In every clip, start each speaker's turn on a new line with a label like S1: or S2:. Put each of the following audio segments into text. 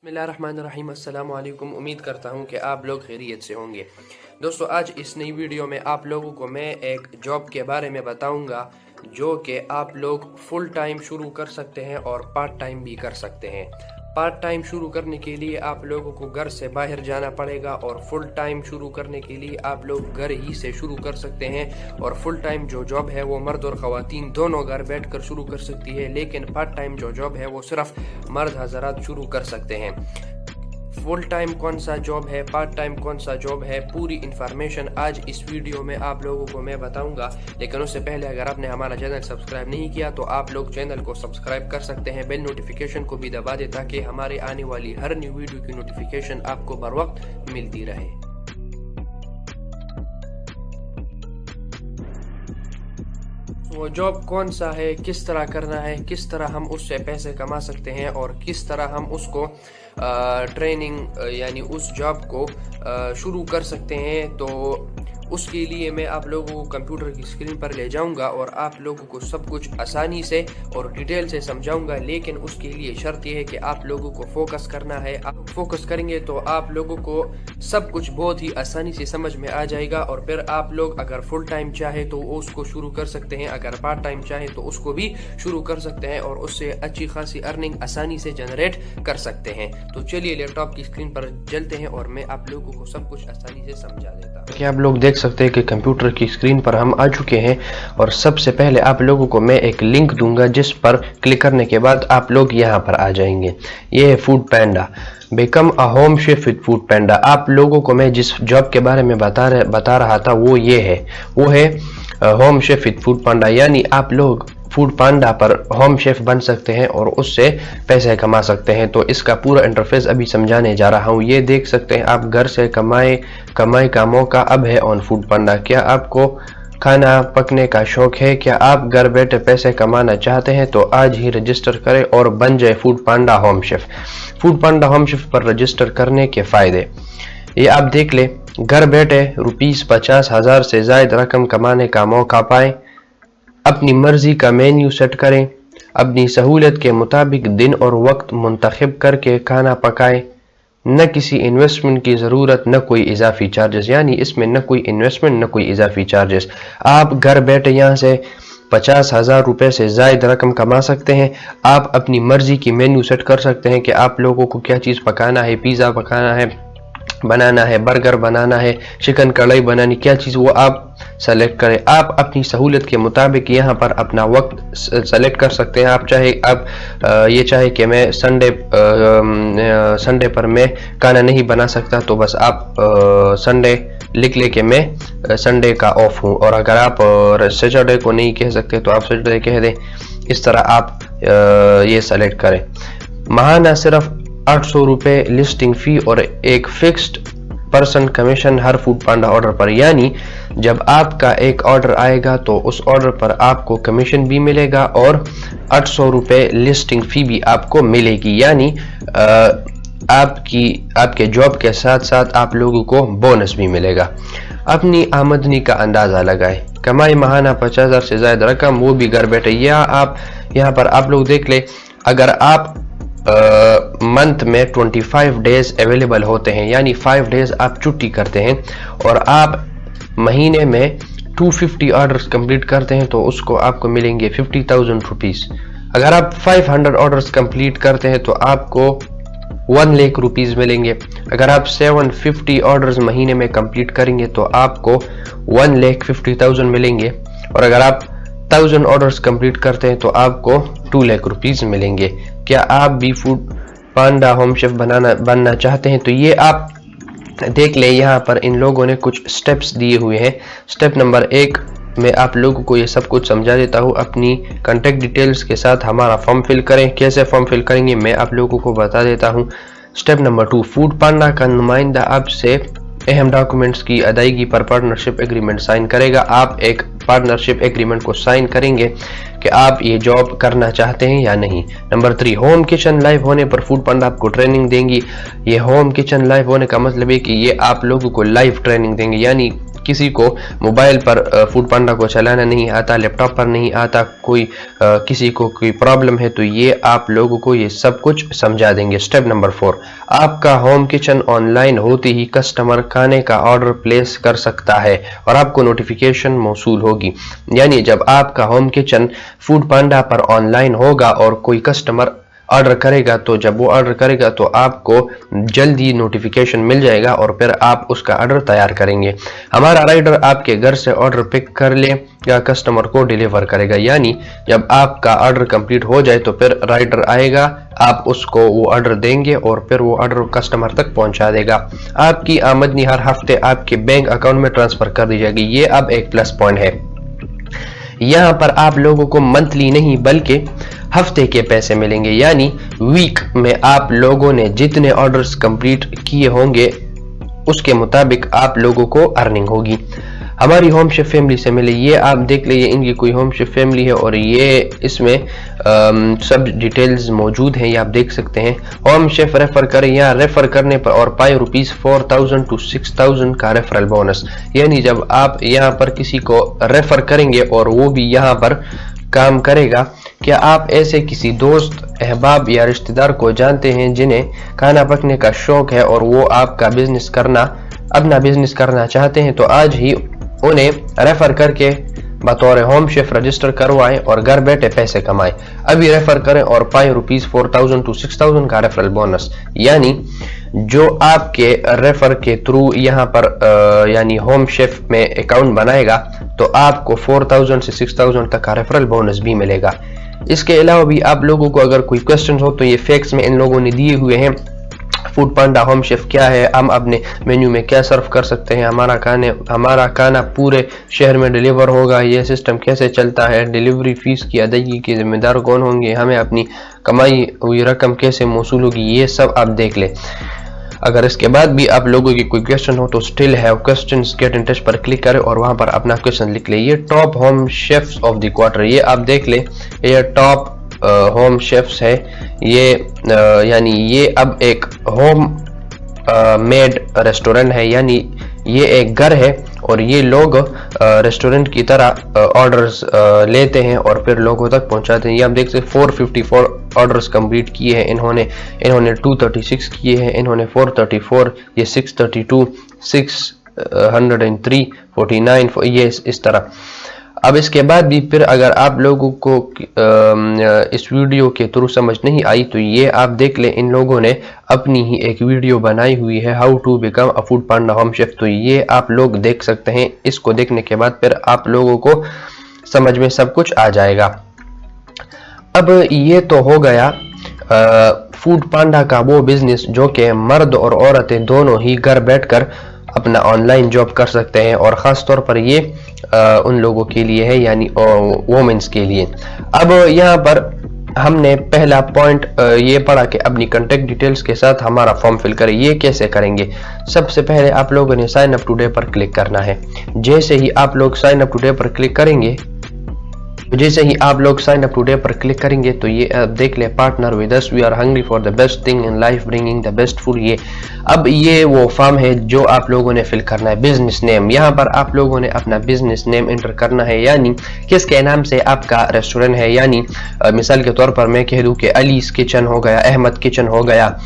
S1: बिस्मिल्लाहिर्रहमानिर्रहीम। अस्सलाम वालेकुम। उम्मीद करता हूँ कि आप लोग खैरियत से होंगे। दोस्तों, आज इस नई वीडियो में आप लोगों को मैं एक जॉब के बारे में बताऊंगा जो कि आप लोग फुल टाइम शुरू कर सकते हैं और पार्ट टाइम भी कर सकते हैं। पार्ट टाइम शुरू करने के लिए आप लोगों को घर से बाहर जाना पड़ेगा और फुल टाइम शुरू करने के लिए आप लोग घर ही से शुरू कर सकते हैं। और फुल टाइम जो जॉब है वो मर्द और ख़वातीन दोनों घर बैठकर शुरू कर सकती है, लेकिन पार्ट टाइम जो जॉब है वो सिर्फ मर्द हज़रात शुरू कर सकते हैं। फुल टाइम कौन सा जॉब है, पार्ट टाइम कौन सा जॉब है, पूरी इन्फॉर्मेशन आज इस वीडियो में आप लोगों को मैं बताऊंगा। लेकिन उससे पहले अगर आपने हमारा चैनल सब्सक्राइब नहीं किया तो आप लोग चैनल को सब्सक्राइब कर सकते हैं, बेल नोटिफिकेशन को भी दबा दें ताकि हमारे आने वाली हर न्यू वीडियो की नोटिफिकेशन आपको बर वक्त मिलती रहे। वो जॉब कौन सा है, किस तरह करना है, किस तरह हम उससे पैसे कमा सकते हैं और किस तरह हम उसको ट्रेनिंग यानी उस जॉब को शुरू कर सकते हैं, तो उसके लिए मैं आप लोगों को कंप्यूटर की स्क्रीन पर ले जाऊंगा और आप लोगों को सब कुछ आसानी से और डिटेल से समझाऊंगा। लेकिन उसके लिए शर्त यह है कि आप लोगों को फोकस करना है। आप फोकस करेंगे तो आप लोगों को सब कुछ बहुत ही आसानी से समझ में आ जाएगा और फिर आप लोग अगर फुल टाइम चाहे तो उसको शुरू कर सकते हैं, अगर पार्ट टाइम चाहे तो उसको भी शुरू कर सकते हैं और उससे अच्छी खासी अर्निंग आसानी से जनरेट कर सकते हैं। तो चलिए लैपटॉप की स्क्रीन पर चलते हैं और मैं आप लोगों को सब कुछ आसानी से समझा देता हूँ।
S2: कि आप लोग देख सकते हैं कि कंप्यूटर की स्क्रीन पर हम आ चुके हैं और सबसे पहले आप लोगों को मैं एक लिंक दूंगा जिस पर क्लिक करने के बाद आप लोग यहां पर आ जाएंगे। ये है Foodpanda, become a home chef with Foodpanda. आप लोगों को मैं जिस जॉब के बारे में बता रहा था वो है होम शेफ विद फूड पैंडा, यानी आप लोग फूड पांडा पर होम शेफ बन सकते हैं और उससे पैसे कमा सकते हैं। तो इसका पूरा इंटरफेस अभी समझाने जा रहा हूँ। ये देख सकते हैं आप, घर से कमाई का मौका अब है ऑन फूड पांडा। क्या आपको खाना पकने का शौक है? क्या आप घर बैठे पैसे कमाना चाहते हैं? तो आज ही रजिस्टर करें और बन जाए food panda home chef. Food panda home chef पर रजिस्टर करने के फायदे ये आप देख ले। घर बैठे ₹50,000 से ज्यादा रकम कमाने का मौका पाएं। अपनी मर्जी का मेन्यू सेट करें, अपनी सहूलत के मुताबिक दिन और वक्त मुंतखब करके खाना पकाएं। न किसी इन्वेस्टमेंट की ज़रूरत, न कोई इजाफी चार्जेस, यानी इसमें न कोई इन्वेस्टमेंट न कोई इजाफी चार्जेस। आप घर बैठे यहाँ से ₹50,000 से ज़ायद रकम कमा सकते हैं। आप अपनी मर्जी की मेन्यू सेट कर सकते हैं कि आप लोगों को क्या चीज़ पकाना है, पिज़्ज़ा पकाना है, बनाना है, बर्गर बनाना है, चिकन कढ़ाई बनानी, क्या चीज़ वो आप सेलेक्ट करें। आप अपनी सहूलत के मुताबिक यहाँ पर अपना वक्त सेलेक्ट कर सकते हैं। आप ये चाहे कि मैं संडे पर मैं खाना नहीं बना सकता तो बस आप संडे लिख ले कि मैं संडे का ऑफ हूँ, और अगर आप सैटरडे को नहीं कह सकते तो आप सैटरडे कह दें। इस तरह आप ये सेलेक्ट करें। माहाना सिर्फ ₹800 लिस्टिंग फी और एक फिक्स्ड % कमीशन हर फूड पांडा ऑर्डर पर, यानी जब आपका एक ऑर्डर आएगा तो उस ऑर्डर पर आपको कमीशन भी मिलेगा और ₹800 लिस्टिंग फी भी आपको मिलेगी, यानी आपके जॉब के साथ साथ आप लोगों को बोनस भी मिलेगा। अपनी आमदनी का अंदाजा लगाएं। कमाई माहाना 50,000 से ज्यादा रकम, वो भी घर बैठे। या आप यहाँ पर आप लोग देख ले, अगर आप मंथ में 25 डेज अवेलेबल होते हैं, यानी 5 डेज आप छुट्टी करते हैं और आप महीने में 250 ऑर्डर्स कंप्लीट करते हैं तो उसको आपको मिलेंगे ₹50,000। अगर आप 500 ऑर्डर्स कंप्लीट करते हैं तो आपको ₹1 लाख मिलेंगे। अगर आप 750 ऑर्डर्स महीने में कंप्लीट करेंगे तो आपको ₹1,50,000 मिलेंगे, और अगर आप 1000 ऑर्डर्स कंप्लीट करते हैं तो आपको ₹2 लाख मिलेंगे। क्या आप भी फूड पांडा होम शेफ बनना चाहते हैं? तो ये आप देख लें, यहाँ पर इन लोगों ने कुछ स्टेप्स दिए हुए हैं। स्टेप नंबर 1 मैं आप लोगों को ये सब कुछ समझा देता हूँ। अपनी कॉन्टेक्ट डिटेल्स के साथ हमारा फॉर्म फिल करें। कैसे फॉर्म फिल करेंगे मैं आप लोगों को बता देता हूँ। स्टेप नंबर 2, फूड पांडा का नुमाइंदा आपसे अहम डॉक्यूमेंट्स की अदायगी पर पार्टनरशिप एग्रीमेंट साइन करेगा। आप एक पार्टनरशिप एग्रीमेंट को साइन करेंगे कि आप ये जॉब करना चाहते हैं या नहीं। नंबर 3, होम किचन लाइव होने पर फूड पांडा आपको ट्रेनिंग देंगी। ये होम किचन लाइव होने का मतलब है कि ये आप लोगों को लाइव ट्रेनिंग देंगे, यानी किसी को मोबाइल पर फूड पांडा को चलाना नहीं आता, लैपटॉप पर नहीं आता, कोई किसी को कोई प्रॉब्लम है, तो ये आप लोगों को ये सब कुछ समझा देंगे। स्टेप नंबर 4, आपका होम किचन ऑनलाइन होते ही कस्टमर खाने का ऑर्डर प्लेस कर सकता है और आपको नोटिफिकेशन मौसूल होगी। यानी जब आपका होम किचन फूड पांडा पर ऑनलाइन होगा और कोई कस्टमर ऑर्डर करेगा, तो जब वो ऑर्डर करेगा तो आपको जल्दी नोटिफिकेशन मिल जाएगा और फिर आप उसका ऑर्डर तैयार करेंगे। हमारा राइडर आपके घर से ऑर्डर पिक कर ले या कस्टमर को डिलीवर करेगा। यानी जब आपका ऑर्डर कंप्लीट हो जाए तो फिर राइडर आएगा, आप उसको वो ऑर्डर देंगे और फिर वो ऑर्डर कस्टमर तक पहुंचा देगा। आपकी आमदनी हर हफ्ते आपके बैंक अकाउंट में ट्रांसफर कर दी जाएगी। ये अब एक प्लस पॉइंट है। यहाँ पर आप लोगों को मंथली नहीं बल्कि हफ्ते के पैसे मिलेंगे। यानी वीक में आप लोगों ने जितने ऑर्डर्स कंप्लीट किए होंगे उसके मुताबिक आप लोगों को अर्निंग होगी। हमारी होम शेफ फैमिली से मिले, ये आप देख लीजिए, इनकी कोई होम शेफ फैमिली है और ये इसमें सब डिटेल्स मौजूद हैं, ये आप देख सकते हैं। होम शेफ रेफर करें, यहाँ रेफर करने पर और पाए ₹4000 to 6000 का रेफरल बोनस। यानी जब आप यहाँ पर किसी को रेफर करेंगे और वो भी यहाँ पर काम करेगा, क्या आप ऐसे किसी दोस्त, अहबाब या रिश्तेदार को जानते हैं जिन्हें खाना पकने का शौक है और वो आपका अपना बिजनेस करना चाहते हैं, तो आज ही उन्हें रेफर करके बतौर होम शेफ रजिस्टर करवाएं और घर बैठे पैसे कमाएं। अभी रेफर करें और पाए ₹4000 to 6000 का रेफरल बोनस। यानी जो आपके रेफर के थ्रू यहाँ पर यानी होम शेफ में अकाउंट बनाएगा तो आपको 4000 से 6000 तक का रेफरल बोनस भी मिलेगा। इसके अलावा भी आप लोगों को अगर कोई क्वेश्चन हो तो ये फैक्ट्स में इन लोगों ने दिए हुए हैं। फूड पांडा होम शेफ क्या है, हम अपने मेन्यू में क्या सर्व कर सकते हैं, हमारा खाना पूरे शहर में डिलीवर होगा, ये सिस्टम कैसे चलता है, डिलीवरी फीस की अदायगी के जिम्मेदार कौन होंगे, हमें अपनी कमाई हुई रकम कैसे मौसूल होगी, ये सब आप देख लें। अगर इसके बाद भी आप लोगों की कोई क्वेश्चन हो तो still have questions, get in touch पर क्लिक करें और वहां पर अपना क्वेश्चन लिख ले। ये top home chefs of the quarter, ये आप देख ले, ये टॉप होम शेफ्स है। ये यानी ये अब एक होम मेड रेस्टोरेंट है, यानी ये एक घर है और ये लोग रेस्टोरेंट की तरह ऑर्डर्स लेते हैं और फिर लोगों तक पहुंचाते हैं। ये आप देख सकते 454 ऑर्डर्स कंप्लीट किए हैं इन्होंने 236 किए हैं इन्होंने, 434, ये 632, 603, 49, ये इस तरह। अब इसके बाद भी फिर अगर आप लोगों को इस वीडियो के थ्रू समझ नहीं आई तो ये आप देख लें, इन लोगों ने अपनी ही एक वीडियो बनाई हुई है, how to become a food panda home chef. तो ये आप लोग देख सकते हैं। इसको देखने के बाद फिर आप लोगों को समझ में सब कुछ आ जाएगा। अब ये तो हो गया फूड पांडा का वो बिजनेस जो कि मर्द और औरतें दोनों ही घर बैठकर अपना ऑनलाइन जॉब कर सकते हैं और ख़ास तौर पर ये उन लोगों के लिए है, यानी वोमेन्स के लिए। अब यहाँ पर हमने पहला पॉइंट ये पढ़ा कि अपनी कॉन्टेक्ट डिटेल्स के साथ हमारा फॉर्म फिल करें। ये कैसे करेंगे? सबसे पहले आप लोगों ने साइन अप टुडे पर क्लिक करना है। जैसे ही आप लोग साइन अप टुडे पर क्लिक करेंगे तो ये आप देख ले, partner with us, we are hungry for the best thing in life, bringing the best food. ये अब ये वो फॉर्म है जो आप लोगों ने फिल करना है। बिजनेस नेम, यहाँ पर आप लोगों ने अपना बिजनेस नेम एंटर करना है, यानी किसके नाम से आपका रेस्टोरेंट है। यानी मिसाल के तौर पर मैं कह दूं कि अलीज किचन हो गया, अहमद किचन हो गया,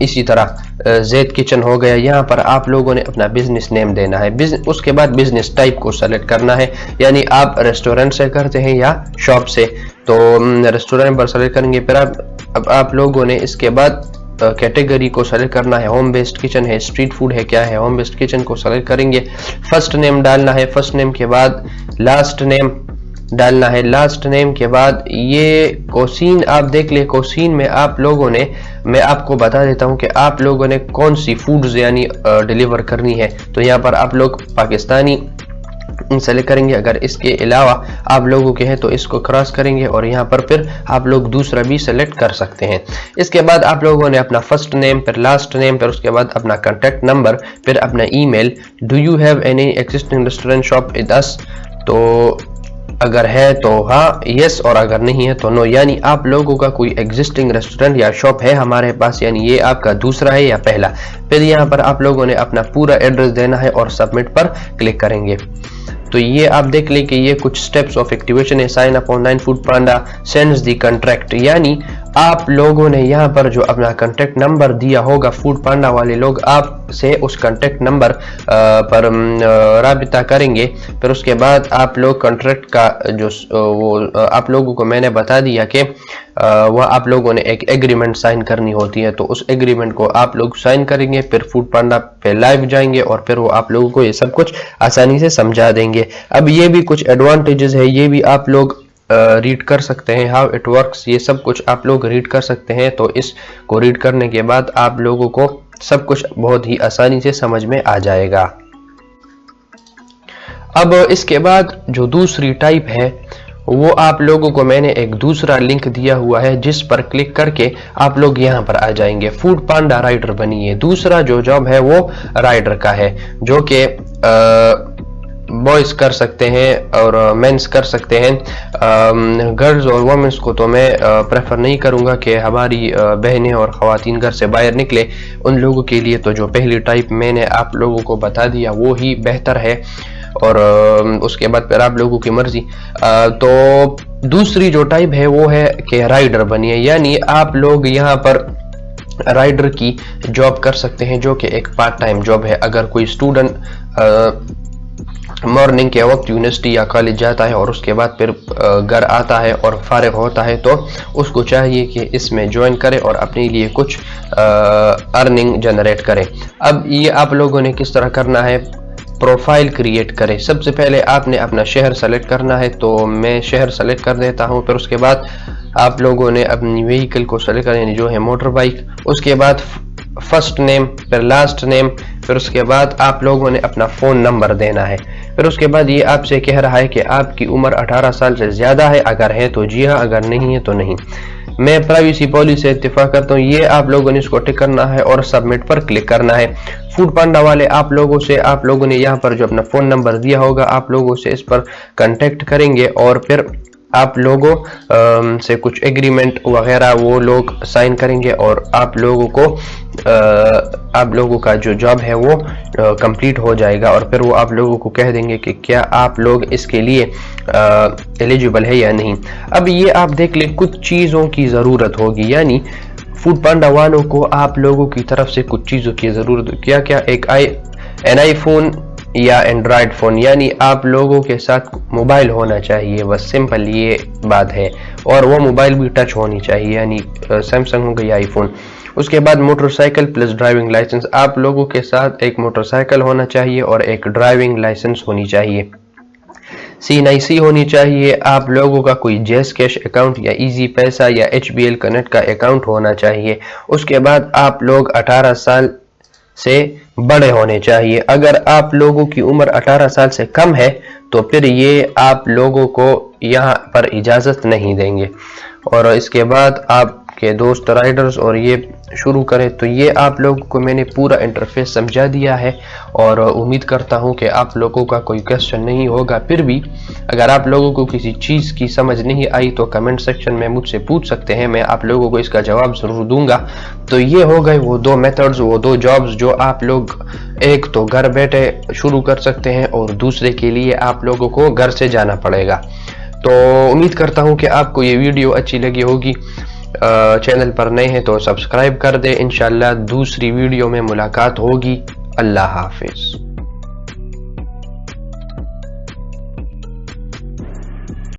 S2: इसी तरह जैद किचन हो गया। यहाँ पर आप लोगों ने अपना बिजनेस नेम देना है। उसके बाद बिजनेस टाइप को सेलेक्ट करना है, यानी आप रेस्टोरेंट से करते हैं या शॉप से, तो रेस्टोरेंट पर सेलेक्ट करेंगे। फिर अब आप लोगों ने इसके बाद कैटेगरी को सेलेक्ट करना है, होम बेस्ड किचन है, स्ट्रीट फूड है, क्या है, होम बेस्ड किचन को सेलेक्ट करेंगे। फर्स्ट नेम डालना है, फर्स्ट नेम के बाद लास्ट नेम डालना है, लास्ट नेम के बाद ये कोसीन आप देख ले। कोसीन में आप लोगों ने, मैं आपको बता देता हूं कि आप लोगों ने कौन सी फूड्स यानी डिलीवर करनी है। तो यहाँ पर आप लोग पाकिस्तानी सेलेक्ट करेंगे, अगर इसके अलावा आप लोगों के हैं तो इसको क्रॉस करेंगे और यहाँ पर फिर आप लोग दूसरा भी सेलेक्ट कर सकते हैं। इसके बाद आप लोगों ने अपना फर्स्ट नेम, फिर लास्ट नेम, फिर उसके बाद अपना कॉन्टैक्ट नंबर, फिर अपना email. Do you have any existing restaurant shop with us, तो अगर है तो हाँ यस, और अगर नहीं है तो नो। यानी आप लोगों का कोई एग्जिस्टिंग रेस्टोरेंट या शॉप है हमारे पास, यानी ये आपका दूसरा है या पहला। फिर यहाँ पर आप लोगों ने अपना पूरा एड्रेस देना है और सबमिट पर क्लिक करेंगे। तो ये आप देख लें कि ये कुछ स्टेप्स ऑफ एक्टिवेशन है। Sign up online food panda sends the contract, यानी आप लोगों ने यहाँ पर जो अपना कॉन्टैक्ट नंबर दिया होगा, फूड पांडा वाले लोग आपसे उस कॉन्टैक्ट नंबर पर राबिता करेंगे। फिर उसके बाद आप लोग कॉन्ट्रैक्ट का जो वो आप लोगों को मैंने बता दिया कि वह आप लोगों ने एक एग्रीमेंट साइन करनी होती है, तो उस एग्रीमेंट को आप लोग साइन करेंगे। फिर फूड पांडा पे लाइव जाएंगे और फिर वो आप लोगों को ये सब कुछ आसानी से समझा देंगे। अब ये भी कुछ एडवांटेजेस है, ये भी आप लोग रीड कर सकते हैं, हाउ इट वर्क्स, ये सब कुछ आप लोग रीड कर सकते हैं। तो इसको रीड करने के बाद आप लोगों को सब कुछ बहुत ही आसानी से समझ में आ जाएगा। अब इसके बाद जो दूसरी टाइप है वो आप लोगों को मैंने एक दूसरा लिंक दिया हुआ है, जिस पर क्लिक करके आप लोग यहाँ पर आ जाएंगे। फूड पांडा राइडर बनिए। दूसरा जो जॉब है वो राइडर का है, जो कि बॉयज कर सकते हैं और मेंस कर सकते हैं। गर्ल्स और वुमेन्स को तो मैं प्रेफर नहीं करूंगा कि हमारी बहनें और ख़वातीन घर से बाहर निकले। उन लोगों के लिए तो जो पहली टाइप मैंने आप लोगों को बता दिया वो ही बेहतर है, और उसके बाद फिर आप लोगों की मर्जी। तो दूसरी जो टाइप है वो है कि राइडर बनिए, यानी आप लोग यहाँ पर राइडर की जॉब कर सकते हैं, जो कि एक पार्ट टाइम जॉब है। अगर कोई स्टूडेंट मॉर्निंग के वक्त यूनिवर्सिटी या कॉलेज जाता है और उसके बाद फिर घर आता है और फारिग होता है, तो उसको चाहिए कि इसमें ज्वाइन करे और अपने लिए कुछ अर्निंग जनरेट करे। अब ये आप लोगों ने किस तरह करना है, प्रोफाइल क्रिएट करें। सबसे पहले आपने अपना शहर सेलेक्ट करना है, तो मैं शहर सेलेक्ट कर देता हूं। फिर उसके बाद आप लोगों ने अपनी व्हीकल को सेलेक्ट करना है, जो है मोटर बाइक। उसके बाद फर्स्ट नेम, फिर लास्ट नेम, फिर उसके बाद आप लोगों ने अपना फ़ोन नंबर देना है। फिर उसके बाद ये आपसे कह रहा है कि आपकी उम्र 18 साल से ज़्यादा है, अगर है तो जी हाँ, अगर नहीं है तो नहीं। मैं प्राइवेसी पॉलिसी से इत्तेफाक करता हूँ, ये आप लोगों ने इसको टिक करना है और सबमिट पर क्लिक करना है। फूड पांडा वाले आप लोगों ने यहाँ पर जो अपना फ़ोन नंबर दिया होगा, आप लोगों से इस पर कांटेक्ट करेंगे और फिर आप लोगों से कुछ एग्रीमेंट वगैरह वो लोग साइन करेंगे और आप लोगों का जो जॉब है वो कंप्लीट हो जाएगा। और फिर वो आप लोगों को कह देंगे कि क्या आप लोग इसके लिए एलिजिबल है या नहीं। अब ये आप देख लें, कुछ चीज़ों की ज़रूरत होगी, यानी फूड पांडा वालों को आप लोगों की तरफ से कुछ चीज़ों की ज़रूरत। क्या क्या, एक आईफोन या एंड्रॉयड फ़ोन, यानी आप लोगों के साथ मोबाइल होना चाहिए, बस सिंपल ये बात है। और वो मोबाइल भी टच होनी चाहिए, यानी सैमसंग हो गया आईफोन। उसके बाद मोटरसाइकिल प्लस ड्राइविंग लाइसेंस, आप लोगों के साथ एक मोटरसाइकिल होना चाहिए और एक ड्राइविंग लाइसेंस होनी चाहिए। CNIC होनी चाहिए। आप लोगों का कोई जैस कैश अकाउंट या इजी पैसा या HBL कनेक्ट का अकाउंट होना चाहिए। उसके बाद आप लोग 18 साल से बड़े होने चाहिए। अगर आप लोगों की उम्र 18 साल से कम है तो फिर ये आप लोगों को यहाँ पर इजाज़त नहीं देंगे। और इसके बाद आपके दोस्त राइडर्स और ये शुरू करें। तो ये आप लोगों को मैंने पूरा इंटरफेस समझा दिया है और उम्मीद करता हूँ कि आप लोगों का कोई क्वेश्चन नहीं होगा। फिर भी अगर आप लोगों को किसी चीज़ की समझ नहीं आई तो कमेंट सेक्शन में मुझसे पूछ सकते हैं, मैं आप लोगों को इसका जवाब ज़रूर दूंगा। तो ये हो गए वो दो मेथड्स, वो दो जॉब्स जो आप लोग एक तो घर बैठे शुरू कर सकते हैं और दूसरे के लिए आप लोगों को घर से जाना पड़ेगा। तो उम्मीद करता हूँ कि आपको ये वीडियो अच्छी लगी होगी। चैनल पर नए हैं तो सब्सक्राइब कर दें। इंशाल्लाह दूसरी वीडियो में मुलाकात होगी। अल्लाह हाफिज़।